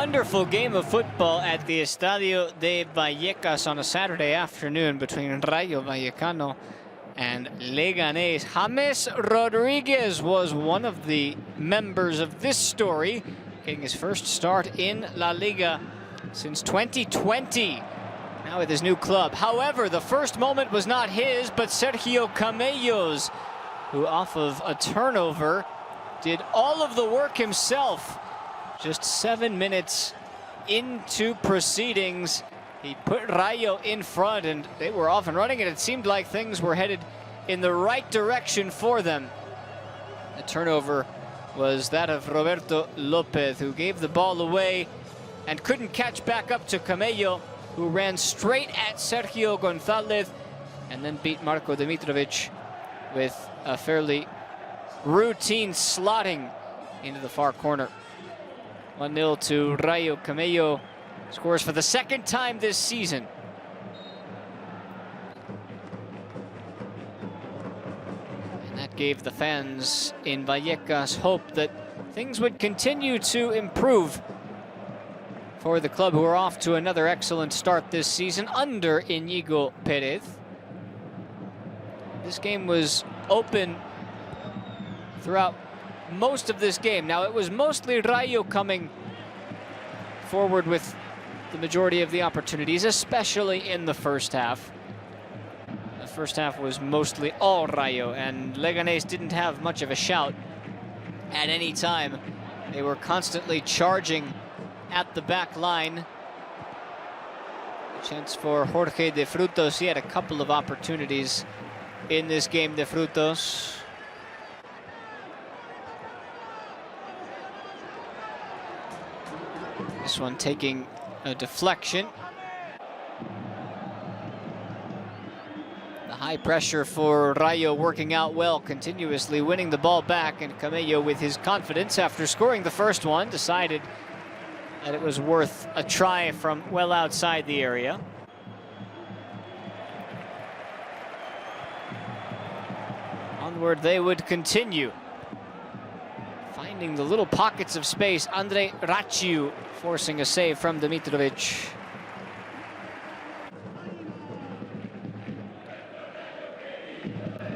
Wonderful game of football at the Estadio de Vallecas on a Saturday afternoon between Rayo Vallecano and Leganes. James Rodriguez was one of the members of this story, getting his first start in LaLiga since 2020, now with his new club. However, the first moment was not his, but Sergio Camello's, who off of a turnover did all of the work himself. Just 7 minutes into proceedings, he put Rayo in front and they were off and running, and it seemed like things were headed in the right direction for them. The turnover was that of Roberto Lopez, who gave the ball away and couldn't catch back up to Camello, who ran straight at Sergio Gonzalez and then beat Marko Dimitrovic with a fairly routine slotting into the far corner. 1-0 to Rayo. Camello scores for the second time this season. And that gave the fans in Vallecas hope that things would continue to improve for the club, who are off to another excellent start this season under Íñigo Pérez. This game was open throughout most of this game. Now, it was mostly Rayo coming forward with the majority of the opportunities, especially in the first half. The first half was mostly all Rayo, and Leganes didn't have much of a shout at any time. They were constantly charging at the back line. A chance for Jorge de Frutos. He had a couple of opportunities in this game, de Frutos. This one taking a deflection. The high pressure for Rayo working out well, continuously winning the ball back, and Camello, with his confidence after scoring the first one, decided that it was worth a try from well outside the area. Onward they would continue, finding the little pockets of space. Andre Raciu forcing a save from Dimitrovic.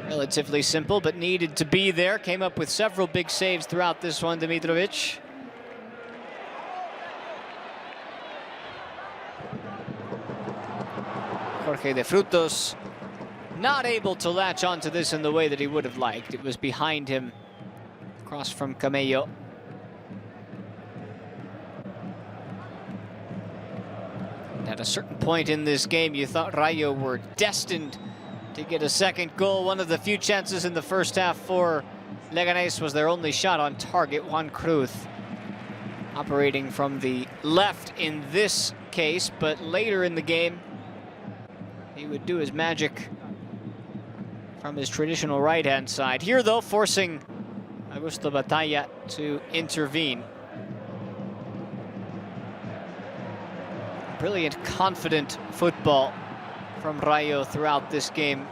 Relatively simple, but needed to be there. Came up with several big saves throughout this one, Dimitrovic. Jorge de Frutos not able to latch onto this in the way that he would have liked. It was behind him, across from Camello. At a certain point in this game, you thought Rayo were destined to get a second goal. One of the few chances in the first half for Leganes was their only shot on target. Juan Cruz operating from the left in this case, but later in the game, he would do his magic from his traditional right-hand side. Here, though, forcing Augusto Batalla to intervene. Brilliant, confident football from Rayo throughout this game,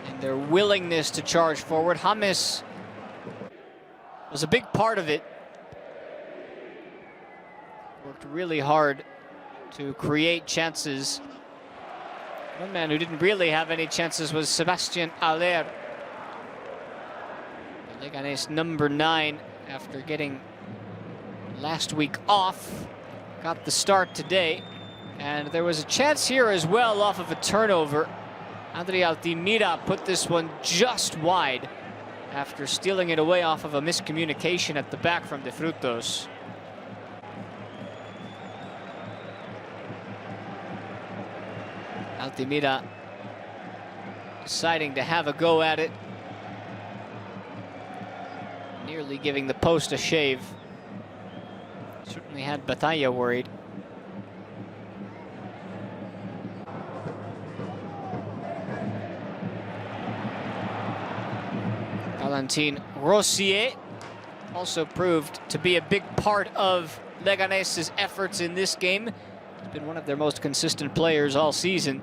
and their willingness to charge forward. James was a big part of it. Worked really hard to create chances. One man who didn't really have any chances was Sebastian Aller, Leganes number 9, after getting last week off. Got the start today, and there was a chance here as well off of a turnover. Andre Altimira put this one just wide after stealing it away off of a miscommunication at the back from de Frutos. Altimira deciding to have a go at it, nearly giving the post a shave. Certainly had Batalla worried. Valentin Rossier also proved to be a big part of Leganes' efforts in this game. He's been one of their most consistent players all season.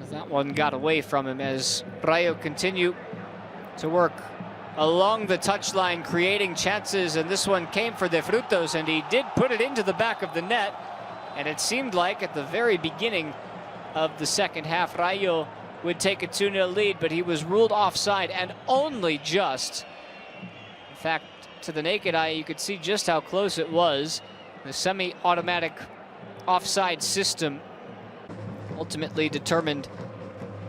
That one got away from him as Rayo continue to work along the touchline, creating chances, and this one came for De Frutos, and he did put it into the back of the net. And it seemed like at the very beginning of the second half, Rayo would take a 2-0 lead, but he was ruled offside, and only just. In fact, to the naked eye, you could see just how close it was. The semi-automatic offside system ultimately determined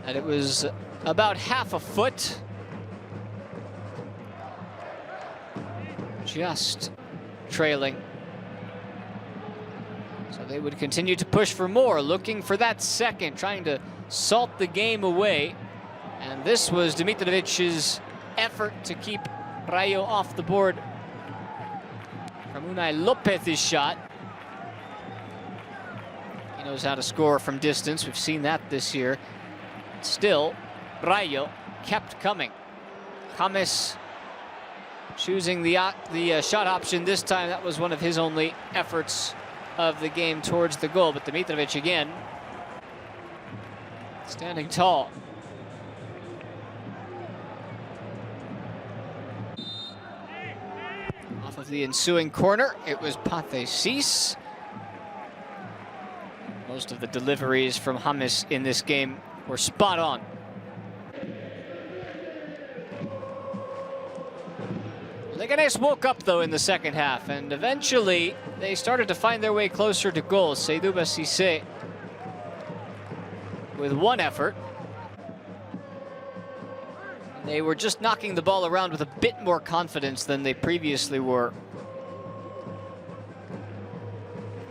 that it was about half a foot. Just trailing. So they would continue to push for more, looking for that second, trying to salt the game away. And this was Dimitrovic's effort to keep Rayo off the board from Unai Lopez's shot. He knows how to score from distance. We've seen that this year. Still, Rayo kept coming. James choosing the shot option this time. That was one of his only efforts of the game towards the goal. But Dimitrovic again, standing tall. Off of the ensuing corner, it was Pathé. Most of the deliveries from James in this game were spot on. Leganes woke up though in the second half, and eventually they started to find their way closer to goals. Seydouba Cissé with one effort. They were just knocking the ball around with a bit more confidence than they previously were.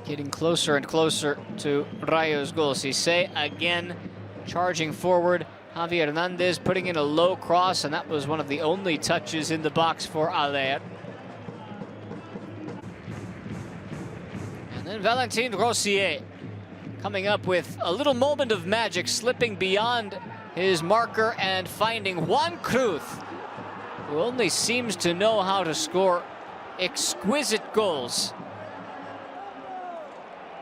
Getting closer and closer to Rayo's goal. Cissé again charging forward. Javi Hernandez putting in a low cross, and that was one of the only touches in the box for Aller. And then Valentin Rossier coming up with a little moment of magic, slipping beyond his marker and finding Juan Cruz, who only seems to know how to score exquisite goals.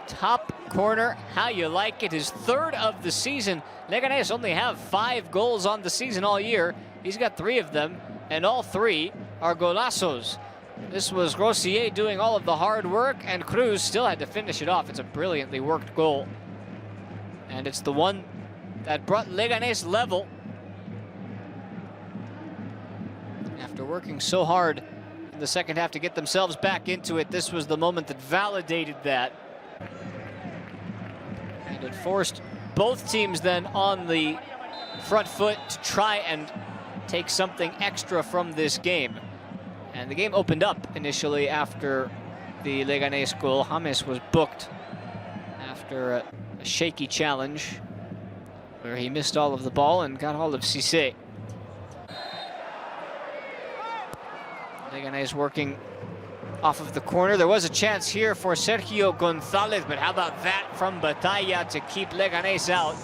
Top corner, how you like it, his third of the season. Leganes only have 5 goals on the season all year. He's got 3 of them, and all 3 are golazos. This was Rossier doing all of the hard work, and Cruz still had to finish it off. It's a brilliantly worked goal. And it's the one that brought Leganes level. After working so hard in the second half to get themselves back into it, this was the moment that validated that. And it forced both teams then on the front foot to try and take something extra from this game. And the game opened up initially after the Leganés goal. James was booked after a shaky challenge where he missed all of the ball and got hold of Cissé. Leganés working off of the corner. There was a chance here for Sergio González, but how about that from Batalla to keep Leganés out?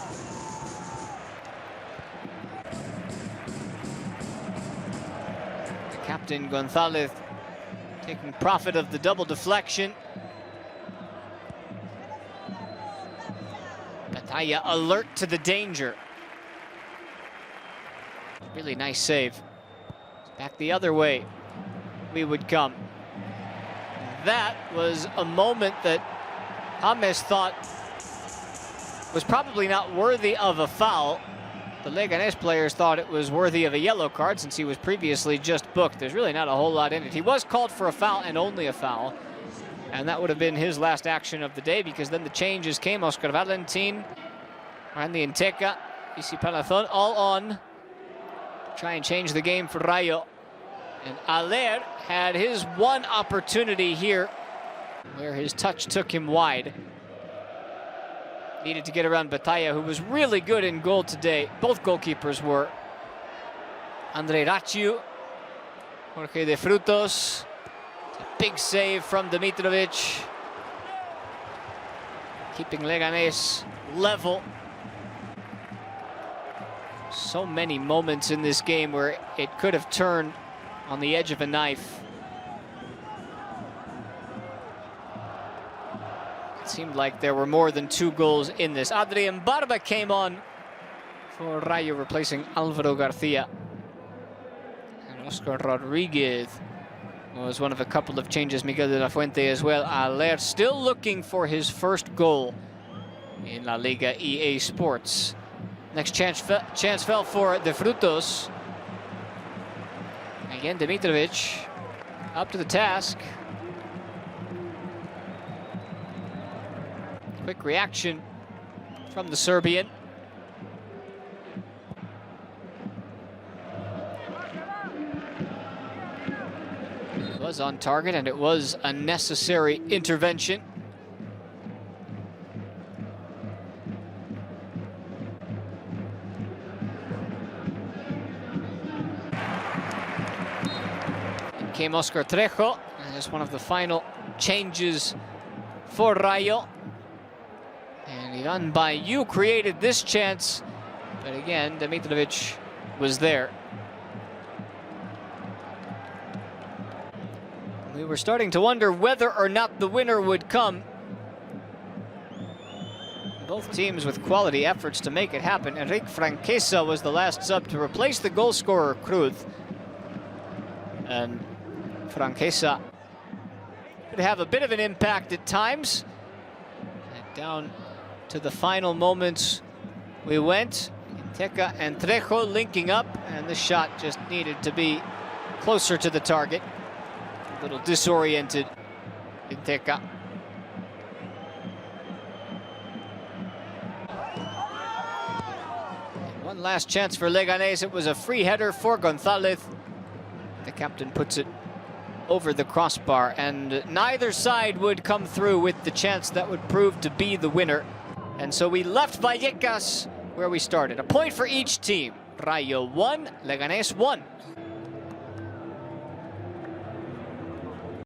The captain González taking profit of the double deflection. Batalla alert to the danger. Really nice save. Back the other way we would come. That was a moment that James thought was probably not worthy of a foul. The Leganés players thought it was worthy of a yellow card since he was previously just booked. There's really not a whole lot in it. He was called for a foul and only a foul. And that would have been his last action of the day, because then the changes came. Oscar Valentin, Randy Inteca, Isi Palazon, all on to try and change the game for Rayo. And Aller had his one opportunity here where his touch took him wide. Needed to get around Batalla, who was really good in goal today. Both goalkeepers were. Andre Raciu, Jorge De Frutos. A big save from Dimitrovic. Keeping Leganés level. So many moments in this game where it could have turned on the edge of a knife. It seemed like there were more than 2 goals in this. Adrian Barba came on for Rayo, replacing Alvaro Garcia. And Oscar Rodriguez was one of a couple of changes. Miguel de la Fuente as well. Aller still looking for his first goal in La Liga EA Sports. Next chance fell for De Frutos. Again, Dimitrovic up to the task. Quick reaction from the Serbian. It was on target, and it was a necessary intervention. In came Oscar Trejo as one of the final changes for Rayo. And Ivan Bayu created this chance, but again, Dimitrovic was there. We were starting to wonder whether or not the winner would come. Both teams with quality efforts to make it happen. Enrique Franquesa was the last sub to replace the goal scorer Cruz. And Franquesa could have a bit of an impact at times. And down to the final moments we went. Teca and Trejo linking up, and the shot just needed to be closer to the target. A little disoriented in Teca. One last chance for Leganes. It was a free header for Gonzalez. The captain puts it over the crossbar, and neither side would come through with the chance that would prove to be the winner. And so we left Vallecas where we started. A point for each team. Rayo 1, Leganes 1.